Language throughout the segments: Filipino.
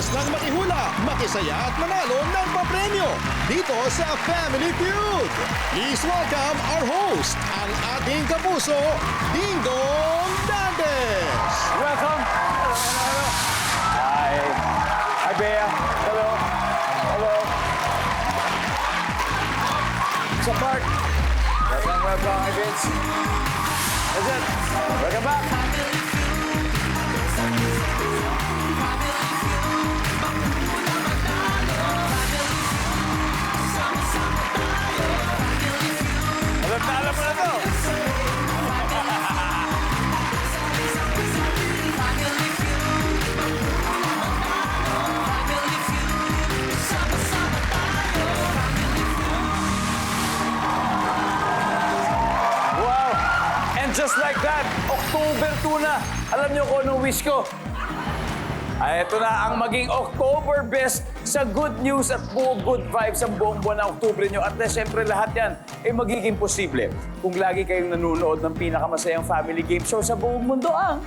ng makihula, makisaya at manalo ng papremyo dito sa Family Feud. Please welcome our host, ang ating kapuso, Dingdong Dantes. Welcome. Hello. Hi. Hi, Bea. Hello. Hello. Sa park. Welcome. Hi, Vince. That's it. Welcome back. Alam mo na to. Wow! And just like that, October 2 na. Alam niyo kung anong wish ko? Ay, ito na ang maging October best sa good news at good vibes ang buong buwan ng Oktubre nyo. At siyempre lahat yan ay magiging posible kung lagi kayong nanonood ng pinakamasayang family game show sa buong mundo ang...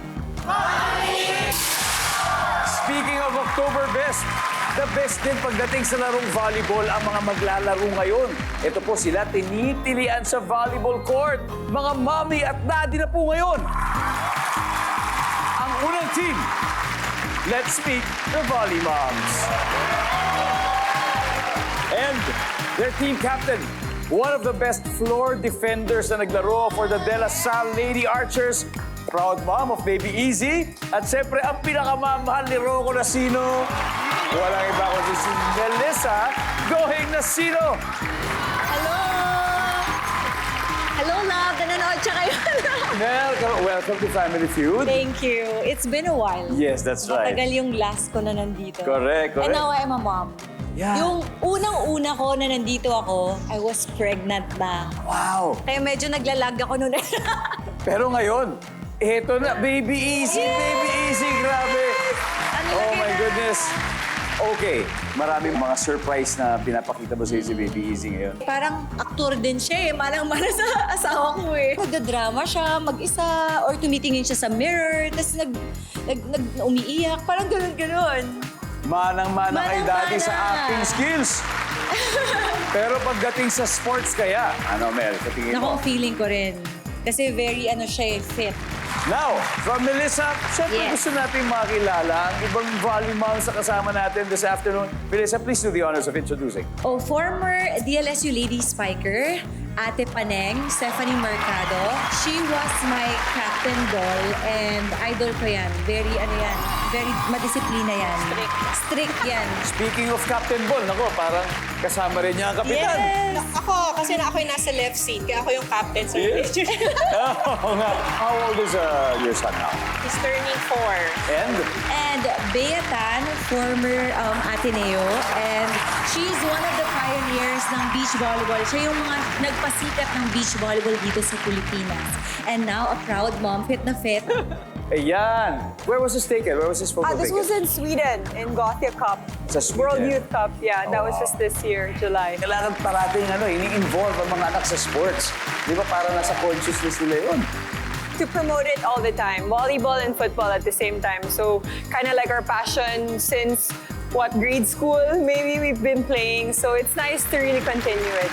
Speaking of October best, the best din pagdating sa larong volleyball ang mga maglalaro ngayon. Ito po sila tinitilian sa volleyball court. Mga mommy at daddy na po ngayon. Ang unang team, let's meet the Volley Moms. And their team captain, one of the best floor defenders na naglaro for the De La Salle Lady Archers, proud mom of Baby Easy, at siyempre ang pinakamamahal ni Rocco Nacino. Walang iba kundi si Melissa Gohing Nacino. Hello! Hello, love! Nanonood siya kayo. Welcome to Family Feud. Thank you. It's been a while. Yes, that's right. Matagal yung last ko na nandito. Correct. And now I'm a mom. Yeah. Yung unang-una ko na nandito ako, I was pregnant na. Wow. Kaya medyo naglalag ako noon. Pero ngayon, eto na, Baby Easy, Yes! Baby Easy, grabe. Ano Oh lagi my na? goodness. Okay, maraming mga surprise na pinapakita mo sa si Baby Easy ngayon. Parang aktor din siya eh. Malang-mana sa asawa ko eh. Magdadrama siya, mag-isa, or tumitingin siya sa mirror, tapos umiiyak. Parang ganun-ganun. Manang-mana kay Daddy Manang-mana. sa acting skills. Pero pagdating sa sports kaya, ano Mel, sa tingin Naku, mo? feeling ko rin. Kasi very, siya, fit. Now, from Melissa, syempre Yes. gusto nating makilala ang ibang volley moms sa kasama natin this afternoon. Melissa, please do the honors of introducing. O former DLSU lady spiker, Ate Paneng, Stephanie Mercado. She was my captain doll and idol ko yan. Very, very madisiplina yan. Strict yan. Speaking of Captain Ball, nako, parang kasama rin niya ang kapitan. Yes! Ako, kasi ako yung nasa left seat, kaya ako yung captain sa Yes. picture. Oo nga. How old is your son now? He's turning 4. And? And Bea Tan, former Ateneo, and she's one of the pioneers ng beach volleyball. Siya yung mga nagpasikat ng beach volleyball dito sa Pilipinas. And now, a proud mom, fit na fit. Ayan. Where was this taken? Where was this photo This taken? was in Sweden, in Gothia Cup. Sa Sweden. World Youth Cup, yeah. That was just this year, July. Kailangan parating ini-involve ang mga anak sa sports. Di ba para nasa consciousness nila yun? To promote it all the time, volleyball and football at the same time. So, kind of like our passion since, grade school, maybe we've been playing. So, it's nice to really continue it.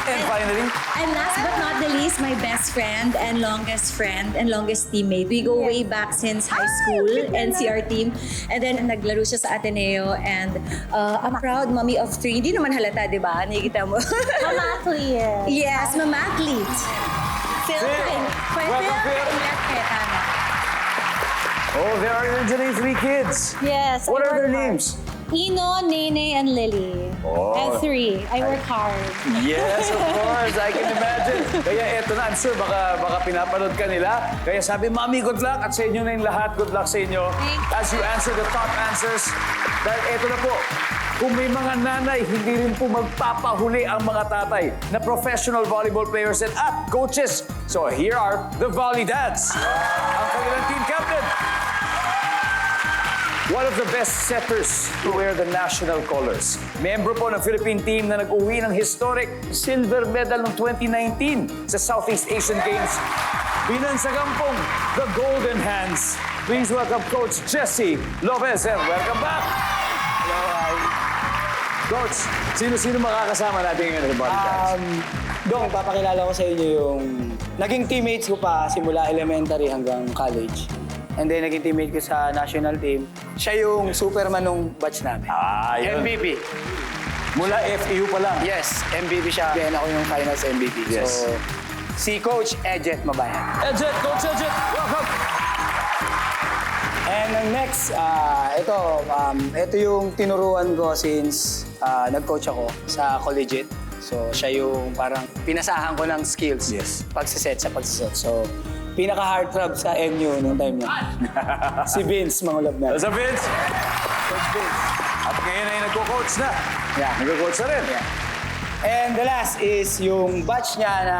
And finally, And last but not the least, my best friend and longest teammate. We go way back since high school, NCR team. And then naglaro siya sa Ateneo and a proud mommy of 3. Hindi naman halata, di ba? Nakikita mo. Mamathlete. Yes, mamathlete. Phil. Welcome, Phil. Tama. oh, there are originally 3 kids. Yes. What I are their work hard. names? Ino, Nene, and Lily. Oh. And 3. I work hard. Yes, of course. I can imagine. Kaya eto na, I'm sure baka pinapanood ka nila. Kaya sabi, Mami, good luck. At sa inyo na yung lahat, good luck sa inyo. As you answer the top answers. Dahil eto na po, kung may mga nanay, hindi rin po magpapahuli ang mga tatay na professional volleyball players and coaches. So here are the Volley Dads. Ang kanilang team captain. One of the best setters to wear the national colors. Membro po ng Philippine team na nag-uwi ng historic silver medal noong 2019 sa Southeast Asian Games. Binansagang pong the Golden Hands. Please welcome Coach Jesse Lopez and welcome back. Coach, sino-sino makakasama natin ngayon sa bodyguards? Dong, papakilala ko sa inyo yung naging teammates ko pa simula elementary hanggang college. And then naging teammate ko sa national team. Siya yung Superman nung batch namin. Yun. MVP. Mula FEU pa lang. Yes, MVP siya. Then ako yung finals MVP. Yes. So, si Coach Ejet Mabayan. Ejet, Coach Ejet, welcome! And ang next, ito yung tinuruan ko since nag-coach ako sa collegiate. So, siya yung parang pinasahan ko ng skills. Yes. Pagsiset. So, pinaka-heartthrob sa NU nung time niya. Si Vince, Mangulab na. Sa Vince. Coach Vince. At ngayon ay nagko-coach na. Yeah. Nagko-coach na rin. And the last is yung batch niya na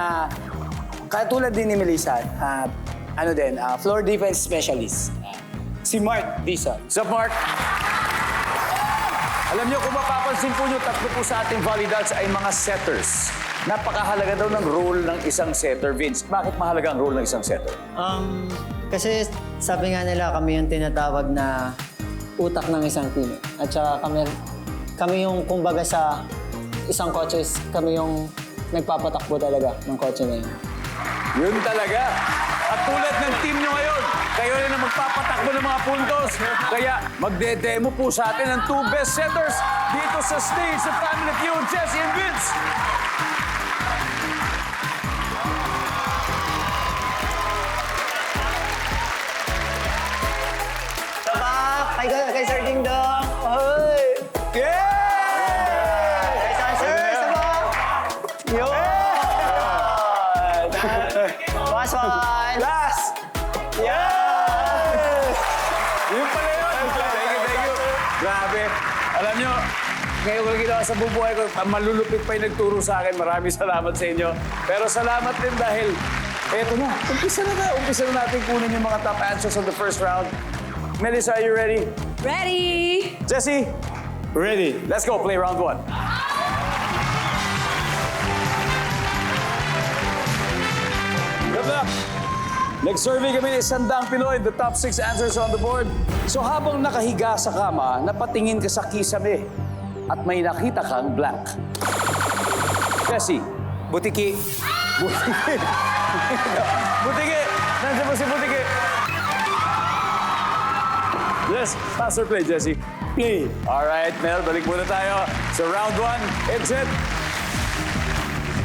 katulad din ni Melissa, floor defense specialist. Si Mark Dizon. What's up, Mark? Alam niyo, kung mapapansin po niyo, tatlo po sa ating volleyballers ay mga setters. Napakahalaga daw ng role ng isang setter, Vince. Bakit mahalaga ang role ng isang setter? Kasi sabi nga nila kami yung tinatawag na utak ng isang team. At saka kami yung kumbaga sa isang coaches, kami yung nagpapatakbo talaga ng kotse na yun. Yun talaga. At tulad ng team nyo ngayon, kayo rin ang magpapatakbo ng mga puntos. Kaya magde-demo po sa atin ang 2 best setters dito sa stage sa Family Feud, Jessie and Vince. Kay Sir Ding Dong! Hoy! Yeah! Sir, saba! Yun! Last one! Last! Yes! Yun pala yun. Thank you. Grabe. Alam nyo, ngayon ko lang ginawa sa bubuhay ko, malulupit pa yung nagturo sa akin. Maraming salamat sa inyo. Pero salamat din dahil, eto na, umpisa na natin kunin yung mga top answers of the first round. Melissa, are you ready? Ready? Jessie? Ready. Let's go play round 1. Good luck. Nag-survey kami ng 100 Pinoy, the top 6 answers on the board. So habang nakahiga sa kama, napatingin ka sa kisame at may nakita kang blank. Jessie? Butiki. Butiki. Butiki. Nandiyan mo si Butiki. Yes, pass or play, Jessie? Play. All right, Mel, balik muna tayo. So round 1, exit.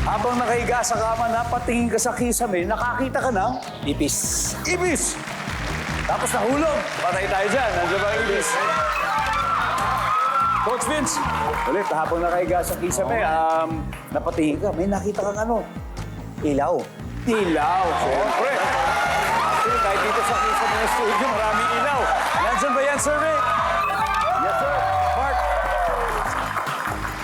Habang nakahiga sa kama, napatingin ka sa kisame, nakakita ka ng Ipis. ibis. Tapos nahulog. Patay tayo dyan. Nandiyan ba ang ibis? Coach Vince, ulit, habang nakahiga sa kisame, napatingin ka, may nakita kang ano? Ilaw. Ilaw. Siyempre. Actually, kahit dito sa kisame ng studio, maraming ilaw. Nandiyan ba yan, survey? Yes, sir. Mark.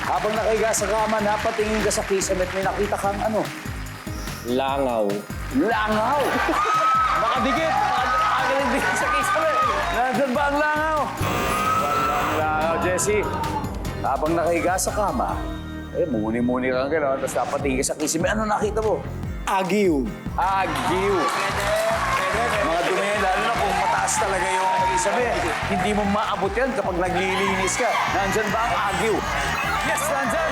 Habang nakahiga sa kama, napatingin ka sa kisame at may nakita kang ano? Langaw. Langaw! Nakadikit! Nakadikit sa kisame. Nandiyan ba ang langaw? Walang langaw, Jessie. Habang nakahiga sa kama, muni-muni kang gano'n, tapos napatingin ka sa kisame. Ano nakita mo? Agiw. Agiw. Mga dumi yan, lalo na kung mataas talaga yung kisame. Hindi mo maabot yan kapag naglilinis ka. Nandyan ba ang agiw? Yes, nandyan!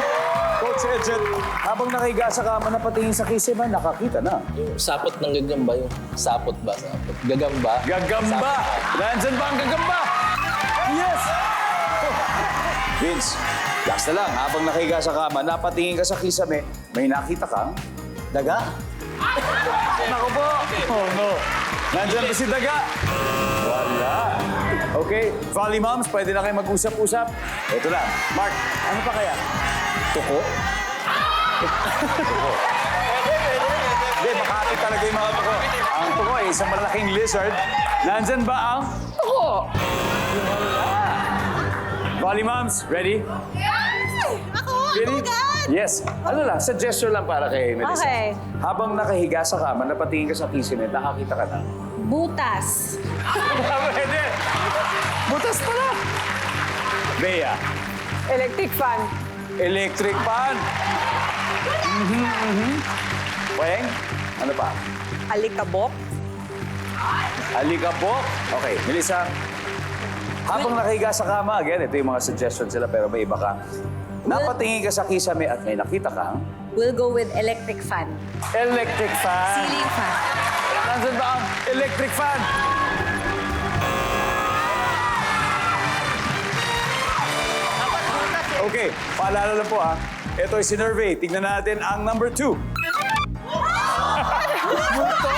Coach Ejet, habang nakahiga sa kama na patingin sa kisame, nakakita na. Sapot ng gagamba yung sapot ba? Sapot. Gagamba. Gagamba! Nandyan ba ang gagamba? Yes! Vince, last na lang. Habang nakahiga sa kama, napatingin ka sa kisame, may nakita kang daga. Naku po! Oh no! Nandyan ba si daga? Wala. Okay, Volley Moms, pwede na kayo mag-usap-usap. Ito lang. Mark, ano pa kaya? Tuko? Hindi, makati talaga yung mga tuko. Ang tuko ay isang malaking lizard. Nandyan ba ang tuko? Wala. Volley Moms, ready? Ako! Ready? Yes. Ano lang, suggestion lang para kay Melissa. Okay. Habang nakahiga sa kama, napatingin ka sa kisame, nakakita ka na. Butas. Pwede. Butas pala. Bea, Electric fan. electric fan. Weng, ano pa? Alikabok. Alikabok. Okay, Melissa. Habang nakahiga sa kama, again, ito yung mga suggestions sila pero may iba ka. Napatingin ka sa kisame at may nakita kang We'll go with electric fan. electric fan. Ceiling fan. Nasaan ba ang electric fan? Okay, paalala lang po Ito ay sinurvey. Tignan natin ang number 2. Multo?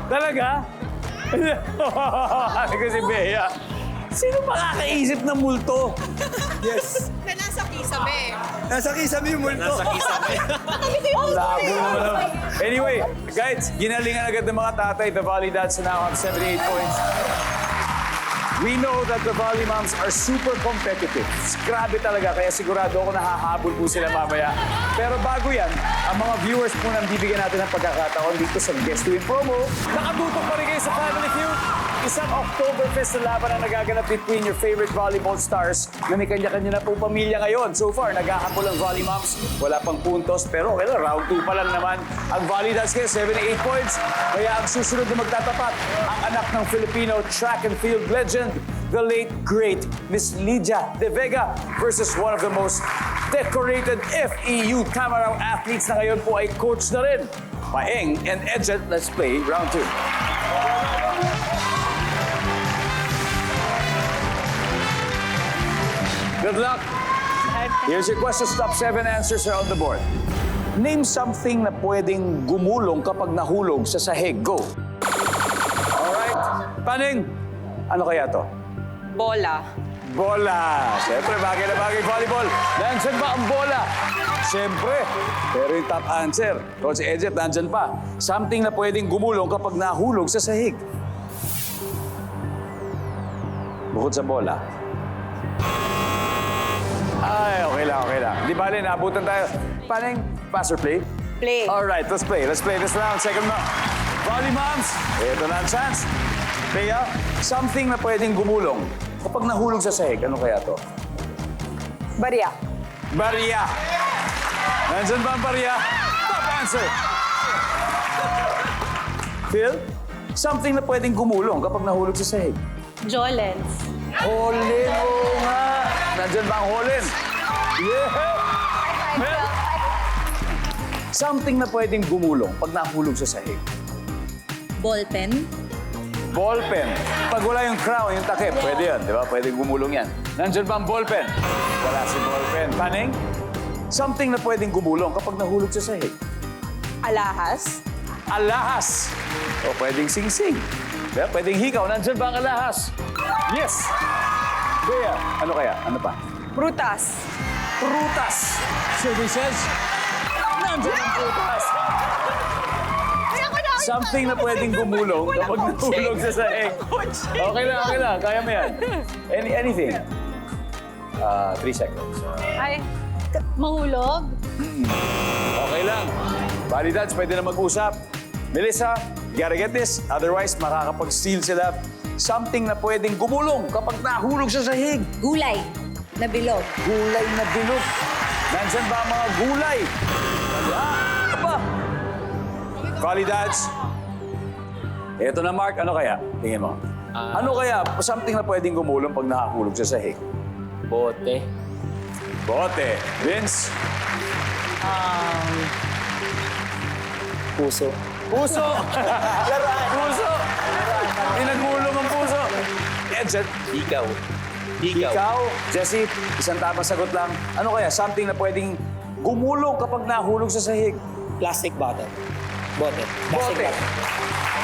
Talaga? Ano ko si Bea? Sino makakaisip ng multo? Yes. Nasa kisame. Nasa kisame yung multo. Labo naman. Anyway, guys, ginalingan agad ng mga tatay. The Volley Dads now have 78 points. We know that the Volley Moms are super competitive. Grabe talaga, kaya sigurado ako nahahabol po sila mamaya. Pero bago yan, ang mga viewers po nang bibigyan natin ng pagkakataon dito sa Guest to Win promo. Nakatutok pa rin kayo sa Family Feud. Isang Oktoberfest na laban ang nagaganap between your favorite volleyball stars na may kanya-kanya na po pamilya ngayon. So far, naghahabol ang Volley Moms. Wala pang puntos, pero okay lang, round 2 pa lang naman. Ang Volley Dads kayo, 78 points. Kaya ang susunod na magtatapat, ang anak ng Filipino track and field legend, the late, great Miss Lydia De Vega versus one of the most decorated FEU Camarao athletes na ngayon po ay coach na rin. Paeng and Edget, let's play round 2. Good luck. Here's your questions. Top 7 answers are on the board. Name something na pwedeng gumulong kapag nahulog sa sahig. Go. Alright. Paning, ano kaya to? Bola. Bola. Siyempre, bagay na bagay volleyball. Nandyan ba ang bola? Siyempre. Pero yung top answer, Coach Edget, nandyan pa. Something na pwedeng gumulong kapag nahulog sa sahig. Bukod sa bola. Ay, okay lang. Di bali, naabutan tayo. Paning, pass or play? Play. Alright, let's play. Let's play this round. Second round. Volley Moms, ito na ang chance. Kaya, something na pwedeng gumulong kapag nahulog sa sahig. Ano kaya to? Barya. Barya. Nandyan ba ang barya? Top answer. Phil, something na pwedeng gumulong kapag nahulog sa sahig. Jolens. Holin, oo nga. Nandyan ba ang holin? Yeah! Well, something na pwedeng gumulong pag nahulog sa sahig. Ballpen. Ballpen. Pag wala yung crown, yung takip, pwede yan, di ba? Pwedeng gumulong yan. Nandyan ba ang ballpen? Wala si ballpen. Paning? Something na pwedeng gumulong kapag nahulog sa sahig. Alahas. Alahas. O pwedeng sing-sing. Diba? Pwedeng hikaw. Nandyan ba ang alahas? Yes! Kaya, ano kaya? Ano pa? Prutas. Prutas. Services. Nandyan ang prutas. Something na pwedeng gumulong kapag nahulog sa sahig. Okay lang. Kaya mo yan. Anything. 3 seconds. Ay, Mahulog. Okay lang. Volley Dads, pwede na mag-usap. Melissa, you gotta get this. Otherwise, makakapag-steal sila. Something na pwedeng gumulong kapag nahulog sa sahig. Gulay. Na bilog. Gulay na bilog. Nandyan ba ang mga gulay? Apa? Volley Dads. Ito na, Mark. Ano kaya? Tingin mo. Ano kaya? Something na pwedeng gumulong pag nahulog sa sahig. Bote. Bote. Vince. Puso. Puso! Puso! Pinagulong ang puso. Edget. Ikaw. Ikaw. Jessie, isang tamang sagot lang. Ano kaya? Something na pwedeng gumulong kapag nahulog sa sahig. Plastic bottle. Bote. Plastic Bote. bottle.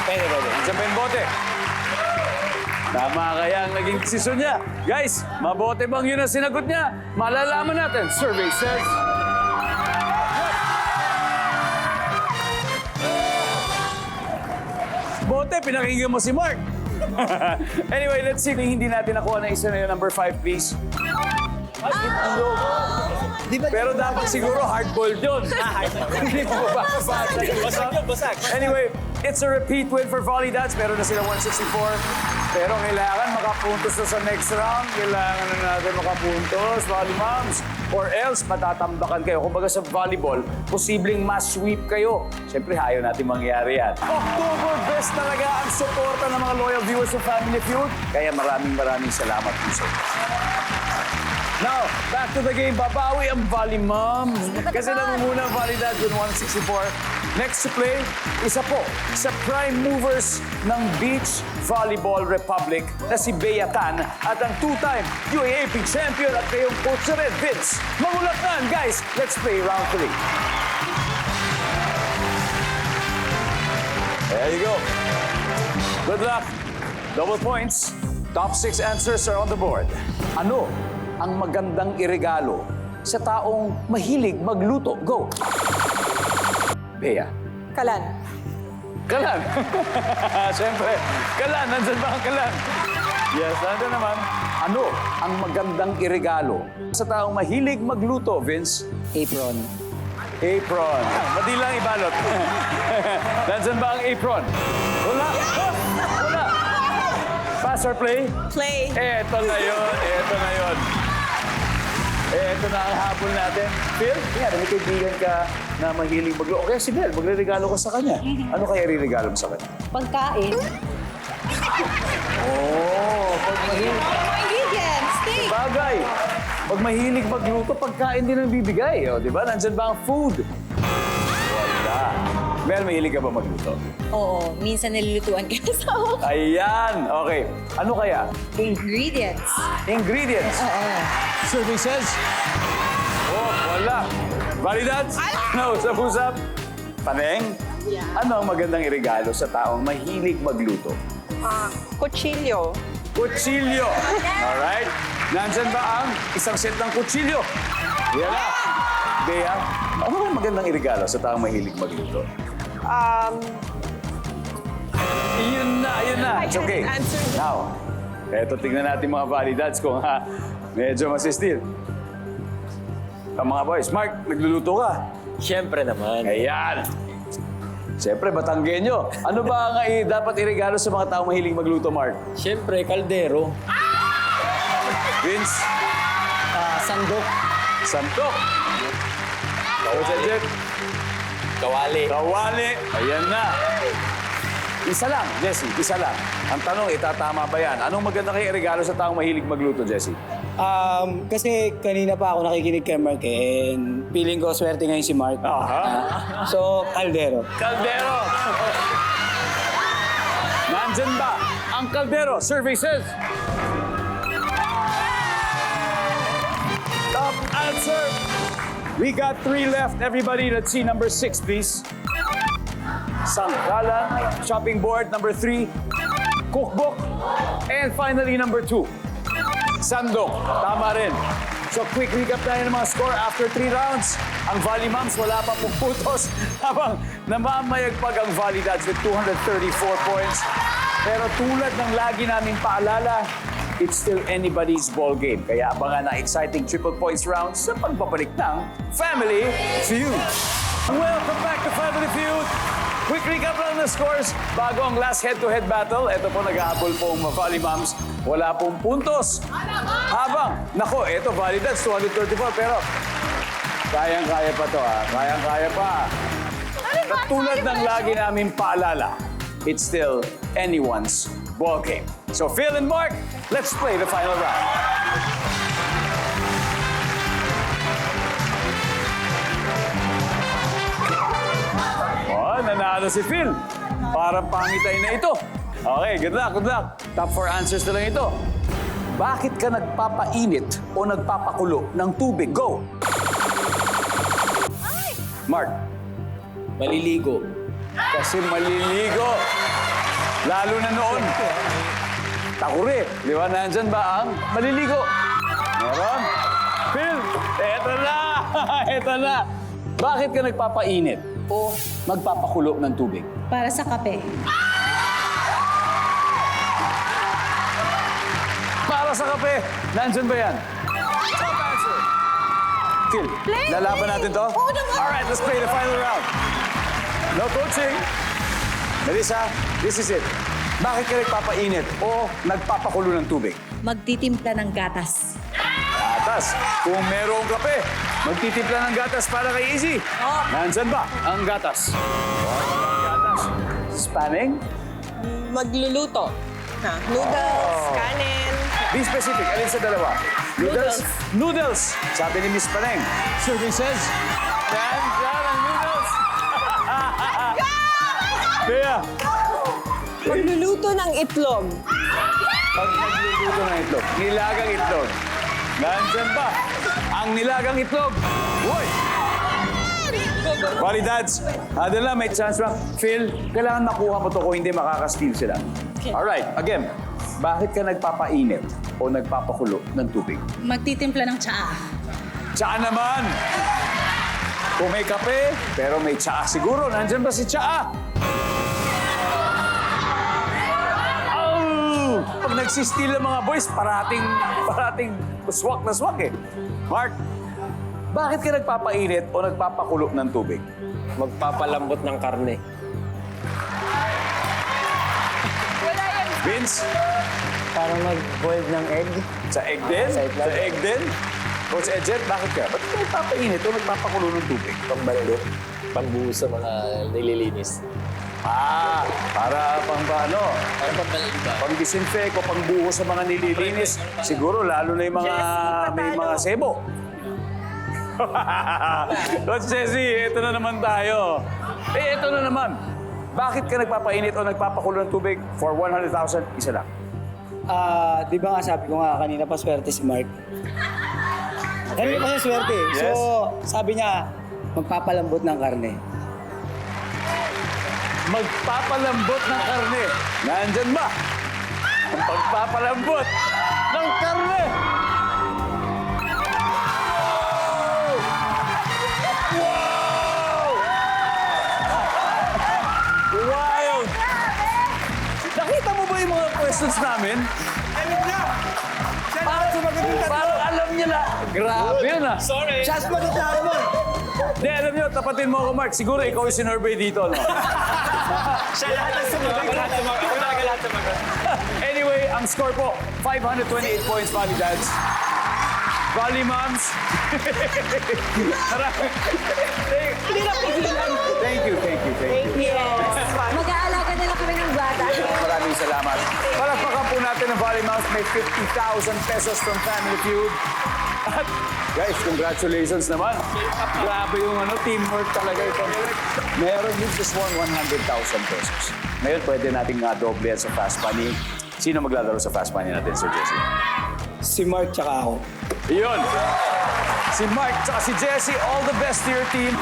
Pwede. Andiyan pa yung bote. Tama kaya ang naging desisyon niya. Guys, mabote bang yun ang sinagot niya? Malalaman natin. Survey says... Bote, pinakinggan mo si Mark. Anyway, let's see kung hindi natin nakuha na isa na yung number 5, please. Pero dapat siguro hard-boiled yun. Hindi mo mababasa. Basag. Anyway, it's a repeat win for Volley Dads. Meron na sila 164. Pero kailangan makapuntos na sa next round. Kailangan na natin makapuntos, Volley Moms. Or else, matatambakan kayo. Kumbaga sa volleyball, posibleng ma-sweep kayo. Siyempre, ayaw natin mangyari yan. October best talaga ang suporta ng mga loyal viewers ng Family Feud. Kaya maraming salamat po sa inyo. Now, Back to the game. Babawi ang Volley Moms. Kasi namumuna ang Volley Dads with 164. Next to play, isa po sa prime movers ng Beach Volleyball Republic na si Bea Can at ang two-time UAAP champion at kayong coach na rin, Vince. Mangulatan, guys. Let's play round 3. There you go. Good luck. Double points. Top 6 answers are on the board. Ano ang magandang iregalo sa taong mahilig magluto? Go! Bea. Kalan. Kalan. Siyempre, kalan. Nandyan ba ang kalan? Yes, nandyan naman. Ano ang magandang iregalo sa taong mahilig magluto, Vince? Apron. Apron. Madilang ibalot. Nandyan ba ang apron? Wala. Wala. Pass or play? Play. Eto na yun. Eto na yun. Eto na ang habol natin. Phil, yan, may kaibigan ka na mahilig magluto. Okay, si Bel, magre-regalo ka sa kanya. Ano kaya ri-regalo mo sa kanya? Pagkain. Oh, pag mahilig. Ingredients. Steak. Bagay. Pag mahilig magluto, pagkain din ang bibigay. O, di ba? Nandyan ba ang food? Wala. Mel, mahilig ka ba magluto? Oo, minsan nilulutuan ka sa Ayan. Okay. Ano kaya? ingredients. Ingredients. Survey says, Oh, wala. Validads? No, usap-usap. Paneng? Ano ang magandang iregalo sa taong mahilig magluto? Kutsilyo. Kutsilyo. Alright. Nandyan ba ang isang set ng kutsilyo? Yan na. Bea, ano ang magandang iregalo sa taong mahilig magluto? Yun na. It's okay. I can't answer this. Now, eto tignan natin mga validads kung medyo masistil. Ang mga boys, Mark, nagluluto ka. Siyempre naman. Ayan. Siyempre, Batanggenyo. Ano ba ang dapat iregalo sa mga taong mahilig magluto, Mark? Siyempre, kaldero. Vince, Sandok. Santok. Coach Jet, Kawali. Kawali. Ayan na. Isa lang, Jessie. Isa lang. Ang tanong, itatama ba yan? Anong maganda kayo iregalo sa taong mahilig magluto, Jessie? Kasi kanina pa ako nakikinig kay Mark and feeling ko swerte ngayon si Mark. So, kaldero. Kaldero. Nandyan ba ang kaldero? Survey says. Top answer. We got 3 left. Everybody, let's see number 6, please. Sangkalan, chopping board, number 3. Cookbook. And finally, number 2. Sandok. Tama rin. So, quick recap tayo ng mga score after 3 rounds. Ang Volley Moms, wala pa pong putos. Habang namamayagpag ang Volley Dads with 234 points. Pero tulad ng lagi namin paalala, it's still anybody's ball game. Kaya abangan na exciting triple points rounds sa pagbabalik ng Family Feud. Welcome back to Family Feud. Quick recap lang ng scores bago ang last head-to-head battle. Ito po nag-aabol pong Volley Moms. Wala pong puntos. Habang, nako, ito Volley Dads, 234. Pero kayang-kaya pa to, ha? Kayang-kaya pa. At tulad ng lagi namin paalala, it's still anyone's ball game. So Phil and Mark, let's play the final round. Oh, nanalo si Phil. Parang pangitay na ito. Okay, good luck, good luck. Top 4 answers na lang ito. Bakit ka nagpapainit o nagpapakulo ng tubig? Go! Mark. Maliligo. Kasi maliligo. Lalo na noon. Takuri. Di ba? Nandyan ba ang maliligo? Meron? Phil, eto na! Eto na! Bakit ka nagpapainit o magpapakulo ng tubig? Para sa kape. Para sa kape. Nandyan ba yan? Top answer. Phil, lalaban natin to? Oo naman. Alright, let's play the final round. No coaching. Melissa, this is it. Bakit ka nagpapainit o nagpapakulo ng tubig? Magtitimpla ng gatas. Gatas. Kung merong kape, magtitimpla ng gatas para kay Izzy. Nandyan ba ang gatas? Gatas. Spanning? Magluluto. Noodles, kanin. Be specific. Alin sa dalawa? Noodles. Noodles. Sabi ni Miss Paneng. Services. Nandiyan ang noodles. Bea. Pagluluto ng itlog. Pag nagluluto ng itlog, nilagang itlog. Nandyan ba? Ang nilagang itlog. Uy! Validads, Adela, may chance lang. Phil, kailangan makuha mo to kung hindi makaka-steal sila. Alright, again. Bakit ka nagpapainit o nagpapakulo ng tubig? Magtitimpla ng tsaa. Tsaa naman! Kung may kape, pero may tsaa siguro. Nandyan ba si tsaa? Oh! Pag nagsistil ng mga boys, parating swak na swak eh. Mark, bakit ka nagpapainit o nagpapakulo ng tubig? Magpapalambot ng karne. Wala yan. Vince, Para mag-boil ng egg. sa egg din? Sa itlog. Sa egg din? Coach Edget, bakit ka? Ba't ka nagpapainit o nagpapakulo ng tubig? Pambalo. Pangbuhos sa mga nililinis. Para pang ano? Ano pang maliba? Pang-disinfect o pangbuhos sa mga nililinis. Siguro, lalo na yung mga may mga sebo. Coach Jessie, ito na naman tayo. Ito na naman. Bakit ka nagpapainit o nagpapakulo ng tubig for 100,000? Isa lang. Di ba nga sabi ko nga kanina pa swerte si Mark? Kanina pa siya swerte. Yes. So, sabi niya, magpapalambot ng karne. Magpapalambot ng karne. Nandyan ba? Ang pagpapalambot ng karne. Wow! Wild! Nakita mo ba yung mga questions namin? Parang alam niya na. Grabe yun ah. Sorry! Just magkakala mo! Hindi, alam niyo, tapatin mo ako, Mark. Siguro ikaw yung sinurvey dito, no? Siya lahat ang sumagot. Anyway, ang score po, 528 points, Valley Dads. Valley Moms. Thank you. Mag-aalaga na lang kami ng bata. Maraming salamat. Palakpakan po natin ang Valley Moms. May 50,000 pesos from Family Feud. At guys, congratulations naman. Grabe yung teamwork talaga ito. Meron din just won 100,000 pesos. Ngayon, pwede nating doble yan sa Fast Money. Sino maglalaro sa Fast Money natin, Sir Jesse? Si Mark tsaka ako. Iyon. Si Mark at si Jessie, all the best to your team.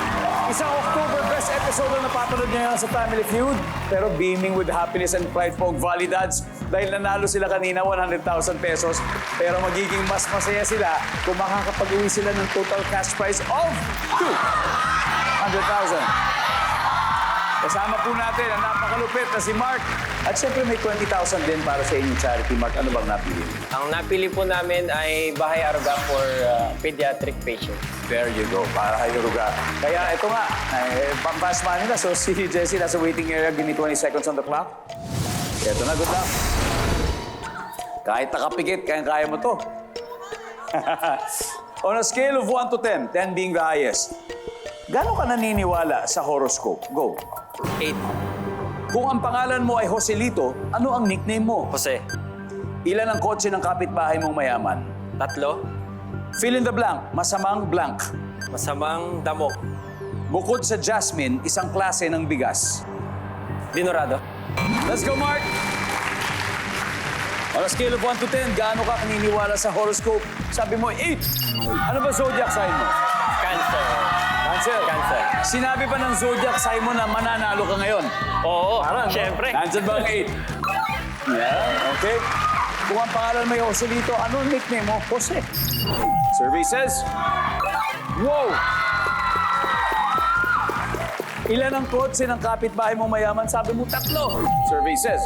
Isang October best episode na napapanood niyo sa Family Feud. Pero beaming with happiness and pride po ang Valley Dads dahil nanalo sila kanina 100,000 pesos. Pero magiging mas masaya sila kung makakapag-uwi sila ng total cash prize of 200,000. Kasama po natin ang napakalupit na si Mark. At syempre may 20,000 din para sa inyong charity. Mark, ano bang napili? Ang napili po namin ay Bahay Aruga for pediatric patients. There you go, para kay Ruga. Kaya ito nga, pang-pass money na. So si Jessie nasa waiting area, give me 20 seconds on the clock. Ito na, good luck. Kahit nakapikit, kaya mo to. On a scale of 1 to 10, 10 being the highest, gaano ka naniniwala sa horoscope? Go. 8. Kung ang pangalan mo ay Joselito, ano ang nickname mo? Jose. Ilan ang kotse ng kapitbahay mong mayaman? 3. Fill in the blank, masamang blank. Masamang damo. Bukod sa jasmine, isang klase ng bigas. Dinorado. Let's go, Mark! On a scale of 1 to 10, gaano ka naniniwala sa horoscope? Sabi mo, 8. Ano ba zodiac sign mo? Cancer. Cancer. Cancer. Sinabi ba ng zodiac sign mo na mananalo ka ngayon? Oo, Parang, syempre. Nandyan ba ang 8? Yeah, okay. Kung ang pangalan mo yung Joselito, ano ang nickname mo? Jose. Survey says, wow! Ilan ang kotse ng kapitbahay mong mayaman? Sabi mo, 3. Survey says,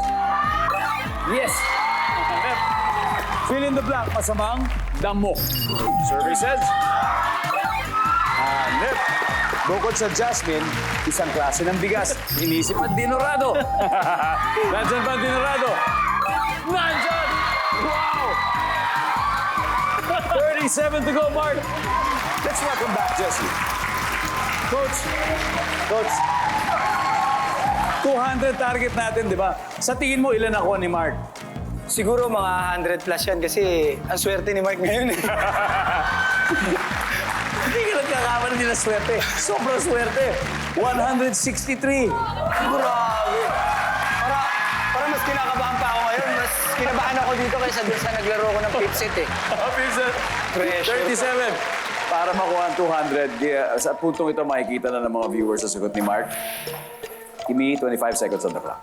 yes. Fill in the blank, masamang damo. Survey says, hanep. Bukod sa jasmine, isang klase ng bigas. Inisip at dinorado. Nandyan ba ang dinorado? Nandyan! Wow! 37 to go, Mark. Let's welcome back, Jessie. Coach, 200 target natin, di ba? Sa tingin mo, ilan ako ni Mark? Siguro mga 100 plus yan kasi ang swerte ni Mark ngayon eh. Hindi ka nagkakamali nila swerte. Sobrang swerte. 163. Grabe. Para mas kinakabahan pa ako ngayon. Mas kinabahan ako dito kaysa doon sa naglaro ko ng fifth set eh. Pressure. 37. Para makuha ang 200, sa puntong ito makikita na ng mga viewers sa sagot ni Mark. Give me 25 seconds on the clock.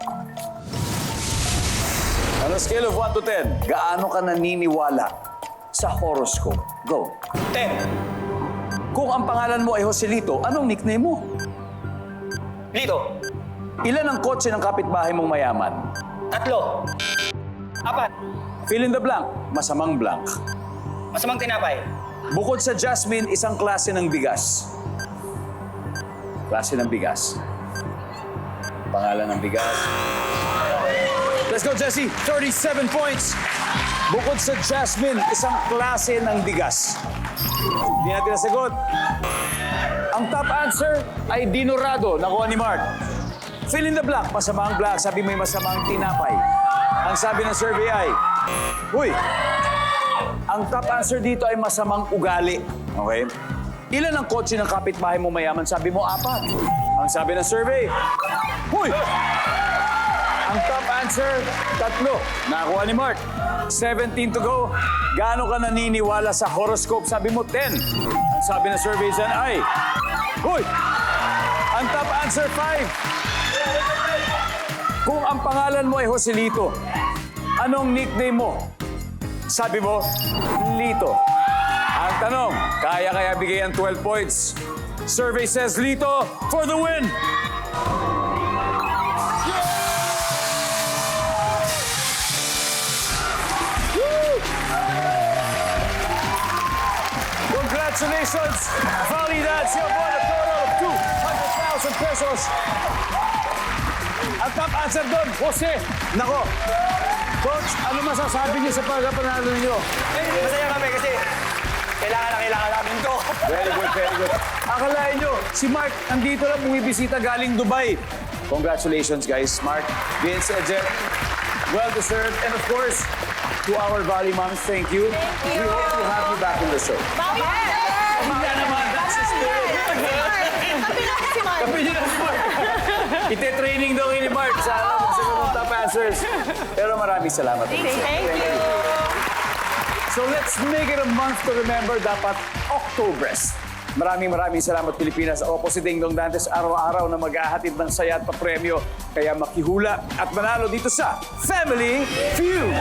On a scale of 1 to 10, gaano ka naniniwala sa horoscope? Go. 10. Kung ang pangalan mo ay Joselito, anong nickname mo? Lito. Ilan ang kotse ng kapitbahay mong mayaman? 3. 4. Fill in the blank. Masamang blank. Masamang tinapay. Bukod sa jasmine, isang klase ng bigas. Klase ng bigas. Pangalan ng bigas. Let's go, Jesse. 37 points. Bukod sa jasmine, isang klase ng bigas. Hindi natin nasagot. Ang top answer ay dinorado. Nakuha ni Mark. Fill in the blank. Masamang blank. Sabi may masamang tinapay. Ang sabi ng survey ay, huy, ang top answer dito ay masamang ugali. Okay? Ilan ang kotse ng kapitbahay mo mayaman? Sabi mo, 4. Ang sabi ng survey, huy! Ang top answer, 3. Nakakuha ni Mark. 17 to go. Gaano ka naniniwala sa horoscope? Sabi mo, 10. Ang sabi ng survey dyan ay, huy! Ang top answer, 5. Kung ang pangalan mo ay Joselito, anong nickname mo? Sabi mo, Lito. Ang tanong, kaya bigay ang 12 points? Survey says Lito for the win! Congratulations! Validad, you have won a total of 200,000 pesos. Ang top answer doon, Jose. Nako. Coach, ano masasabi niyo sa pagkapanalo niyo? Masaya kami kasi kailangan namin to. Very good, very good. Akalain niyo, si Mark, andito lang bumibisita galing Dubai. Congratulations, guys. Mark, Vince, Jet, well-deserved. And of course, to our Valley Moms, thank you. We hope to have you back in the show. Hindi naman, that's the spirit. Kapi niyo na si Mark. Ite-training daw ni Mark. Sana magsagot ng top answers. Pero maraming salamat. Thank you. So let's make it a month to remember. Dapat October's. Maraming salamat, Pilipinas. Ako po si Ding Dong Dantes, araw-araw na mag-ahatid ng saya at papremyo. Kaya makihula at manalo dito sa Family Feud.